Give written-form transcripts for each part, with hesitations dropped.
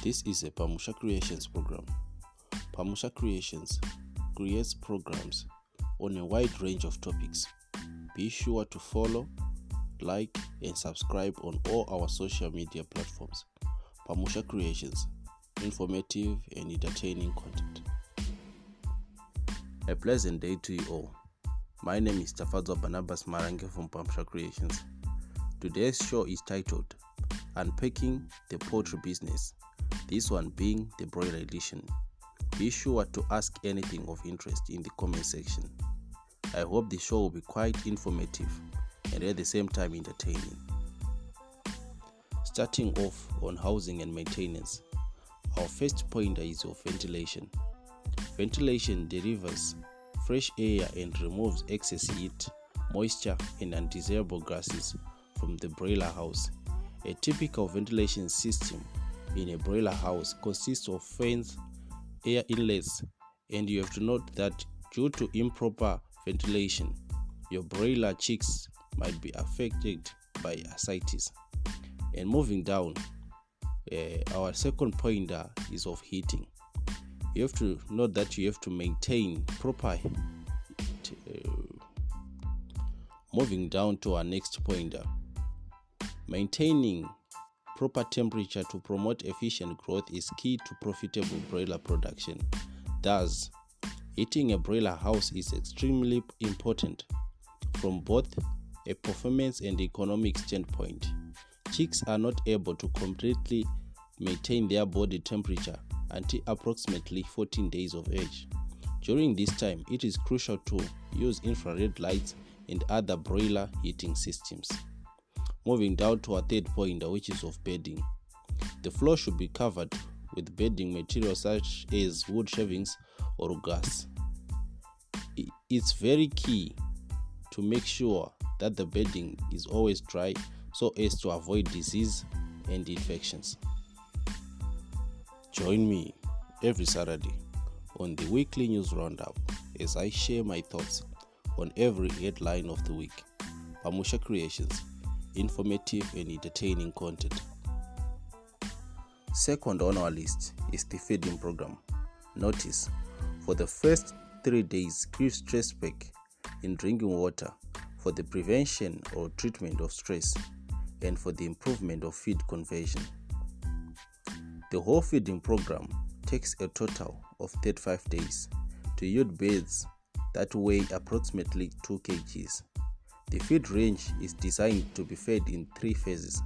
This is a Pamusha Creations program. Pamusha Creations creates programs on a wide range of topics. Be sure to follow, like, and subscribe on all our social media platforms. Pamusha Creations, informative and entertaining content. A pleasant day to you all. My name is Tafadzwa Barnabas Marange from Pamusha Creations. Today's show is titled Unpacking the Poultry Business, this one being the broiler edition. Be sure to ask anything of interest in the comment section. I hope the show will be quite informative and at the same time entertaining. Starting off on housing and maintenance, our first pointer is of ventilation. Ventilation delivers fresh air and removes excess heat, moisture, and undesirable gases from the broiler house. A typical ventilation system in a broiler house consists of fans, air inlets, and you have to note that due to improper ventilation, your broiler chicks might be affected by ascites. And moving down, our second pointer is of heating. You have to note that you have to maintain proper moving down to our next pointer. Maintaining proper temperature to promote efficient growth is key to profitable broiler production. Thus, heating a broiler house is extremely important from both a performance and economic standpoint. Chicks are not able to completely maintain their body temperature until approximately 14 days of age. During this time, it is crucial to use infrared lights and other broiler heating systems. Moving down to our third pointer, which is of bedding. The floor should be covered with bedding material such as wood shavings or grass. It's very key to make sure that the bedding is always dry so as to avoid disease and infections. Join me every Saturday on the weekly news roundup as I share my thoughts on every headline of the week. Pamusha Creations, informative and entertaining content. Second on our list is the feeding program. Notice, for the first 3 days, give stress pack in drinking water for the prevention or treatment of stress and for the improvement of feed conversion. The whole feeding program takes a total of 35 days to yield birds that weigh approximately 2 kgs. The feed range is designed to be fed in 3 phases,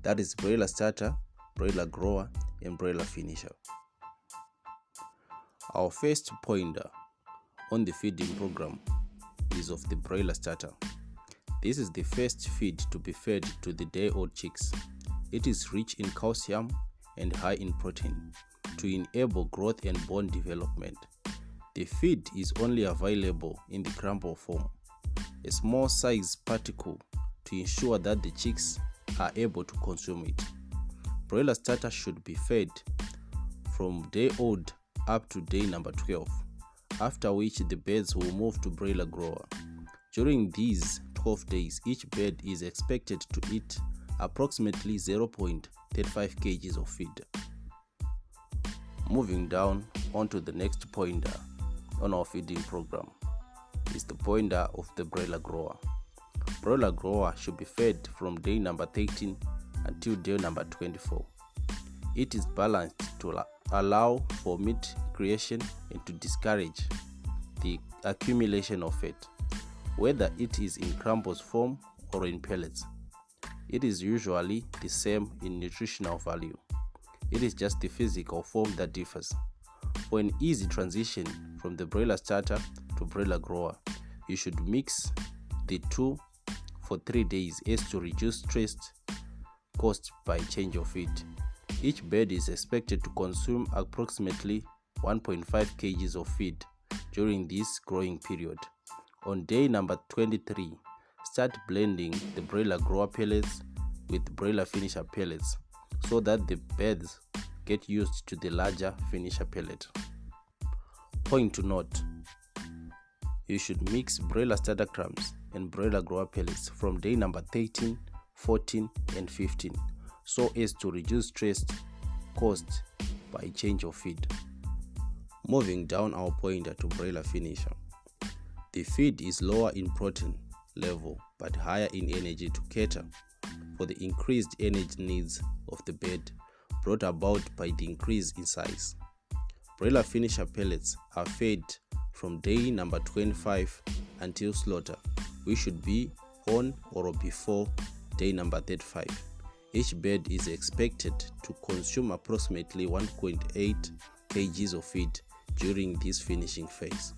that is broiler starter, broiler grower, and broiler finisher. Our first pointer on the feeding program is of the broiler starter. This is the first feed to be fed to the day-old chicks. It is rich in calcium and high in protein to enable growth and bone development. The feed is only available in the crumble form, a small size particle, to ensure that the chicks are able to consume it. Broiler starter should be fed from day old up to day number 12, after which the birds will move to broiler grower. During these 12 days, each bird is expected to eat approximately 0.35 kg of feed. Moving down onto the next pointer on our feeding program is the pointer of the broiler grower. Broiler grower should be fed from day number 13 until day number 24. It is balanced to allow for meat creation and to discourage the accumulation of fat, whether it is in crumbles form or in pellets. It is usually the same in nutritional value. It is just the physical form that differs. For an easy transition from the broiler starter to broiler grower, you should mix the two for 3 days as to reduce stress caused by change of feed. Each bird is expected to consume approximately 1.5 kg of feed during this growing period. On day number 23, start blending the broiler grower pellets with broiler finisher pellets so that the birds get used to the larger finisher pellet. Point to note, you should mix broiler starter crumbs and broiler grower pellets from day number 13, 14, and 15 so as to reduce stress caused by change of feed. Moving down our pointer to broiler finisher. The feed is lower in protein level but higher in energy to cater for the increased energy needs of the bird brought about by the increase in size. Broiler finisher pellets are fed from day number 25 until slaughter, which should be on or before day number 35. Each bird is expected to consume approximately 1.8 kg of feed during this finishing phase.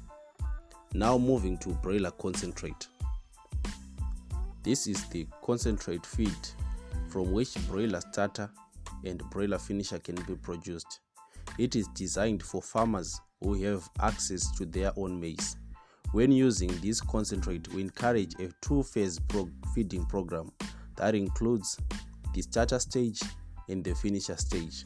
Now moving to broiler concentrate. This is the concentrate feed from which broiler starter and broiler finisher can be produced. It is designed for farmers who have access to their own maize. When using this concentrate, we encourage a two-phase feeding program that includes the starter stage and the finisher stage.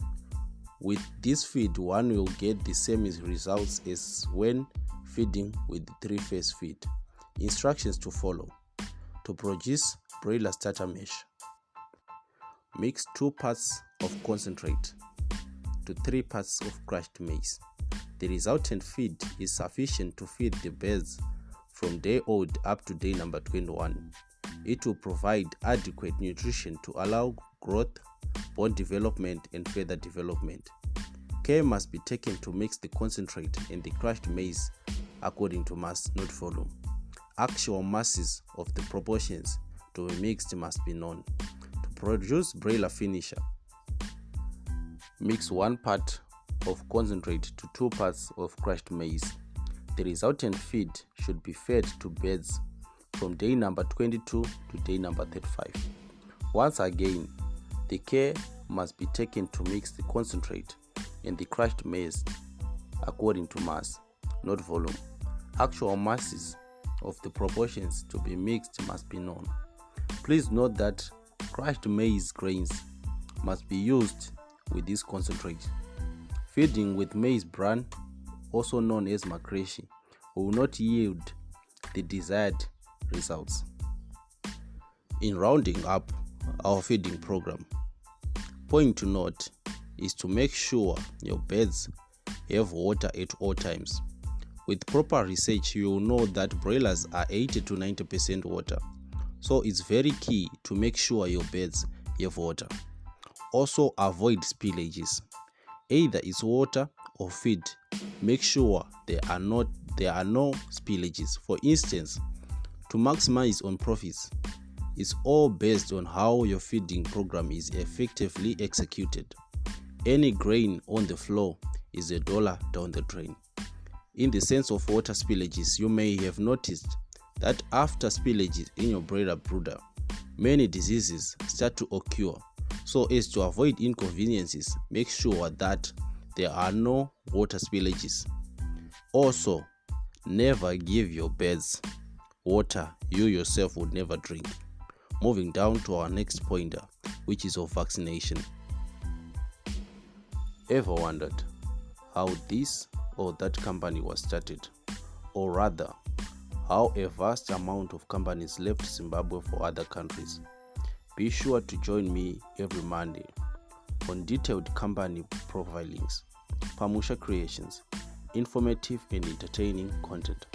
With this feed, one will get the same results as when feeding with the three-phase feed. Instructions to follow. To produce broiler starter mesh, mix 2 parts of concentrate to 3 parts of crushed maize. The resultant feed is sufficient to feed the birds from day old up to day number 21. It will provide adequate nutrition to allow growth, bone development, and further development. Care must be taken to mix the concentrate and the crushed maize according to mass, not volume. Actual masses of the proportions to be mixed must be known. To produce broiler finisher, mix 1 part of concentrate to 2 parts of crushed maize. The resultant feed should be fed to birds from day number 22 to day number 35. Once again, the care must be taken to mix the concentrate and the crushed maize according to mass, not volume. Actual masses of the proportions to be mixed must be known. Please note that crushed maize grains must be used with this concentrate. Feeding with maize bran, also known as macreshi, will not yield the desired results. In rounding up our feeding program, point to note is to make sure your birds have water at all times. With proper research, you will know that broilers are 80 to 90% water, so it's very key to make sure your birds have water. Also avoid spillages. Either it's water or feed. Make sure there are no spillages. For instance, to maximize on profits, it's all based on how your feeding program is effectively executed. Any grain on the floor is $1 down the drain. In the sense of water spillages, you may have noticed that after spillages in your broiler brooder, many diseases start to occur. So as to avoid inconveniences, make sure that there are no water spillages. Also, never give your birds water you yourself would never drink. Moving down to our next pointer, which is of vaccination. Ever wondered how this or that company was started? Or rather, how a vast amount of companies left Zimbabwe for other countries? Be sure to join me every Monday on detailed company profilings, Pamusha creations, informative and entertaining content.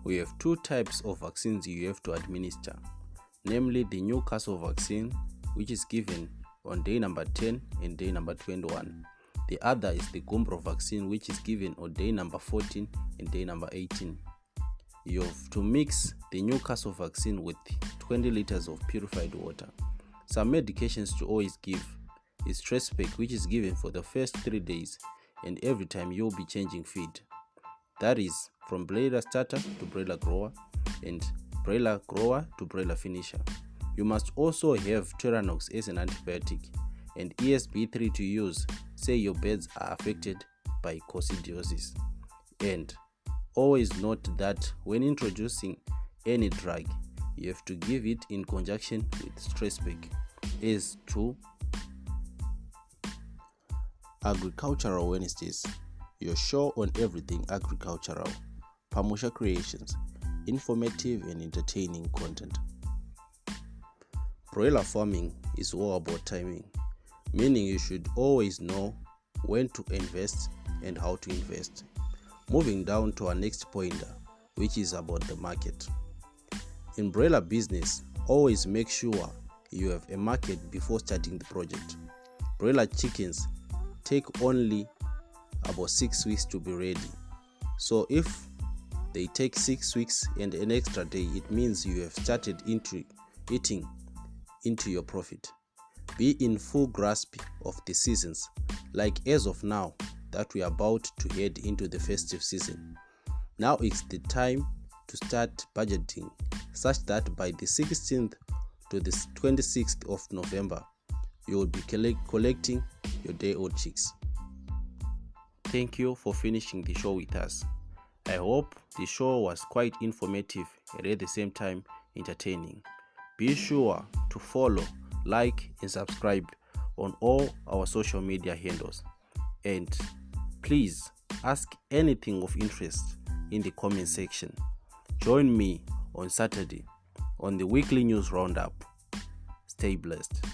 We have 2 types of vaccines you have to administer, namely the Newcastle vaccine, which is given on day number 10 and day number 21. The other is the Gumbro vaccine, which is given on day number 14 and day number 18. You have to mix the Newcastle vaccine with 20 liters of purified water. Some medications to always give is stress pack, which is given for the first 3 days and every time you'll be changing feed. That is from broiler starter to broiler grower and broiler grower to broiler finisher. You must also have Terranox as an antibiotic and ESB3 to use, say your birds are affected by coccidiosis. And always note that when introducing any drug, you have to give it in conjunction with stress pack. As to Agricultural Wednesdays, your show on everything agricultural, Pamusha Creations, informative and entertaining content. Broiler farming is all about timing. meaning you should always know when to invest and how to invest. Moving down to our next pointer, which is about the market. In broiler business, always make sure you have a market before starting the project. Broiler chickens take only about 6 weeks to be ready. So if they take 6 weeks and an extra day, it means you have started eating into your profit. Be in full grasp of the seasons, like as of now that we are about to head into the festive season. Now it's the time to start budgeting such that by the 16th to the 26th of November, you will be collecting your day-old chicks. Thank you for finishing the show with us. I hope the show was quite informative and at the same time entertaining. Be sure to follow, like and subscribe on all our social media handles. And please ask anything of interest in the comment section. Join me on Saturday on the weekly news roundup. Stay blessed.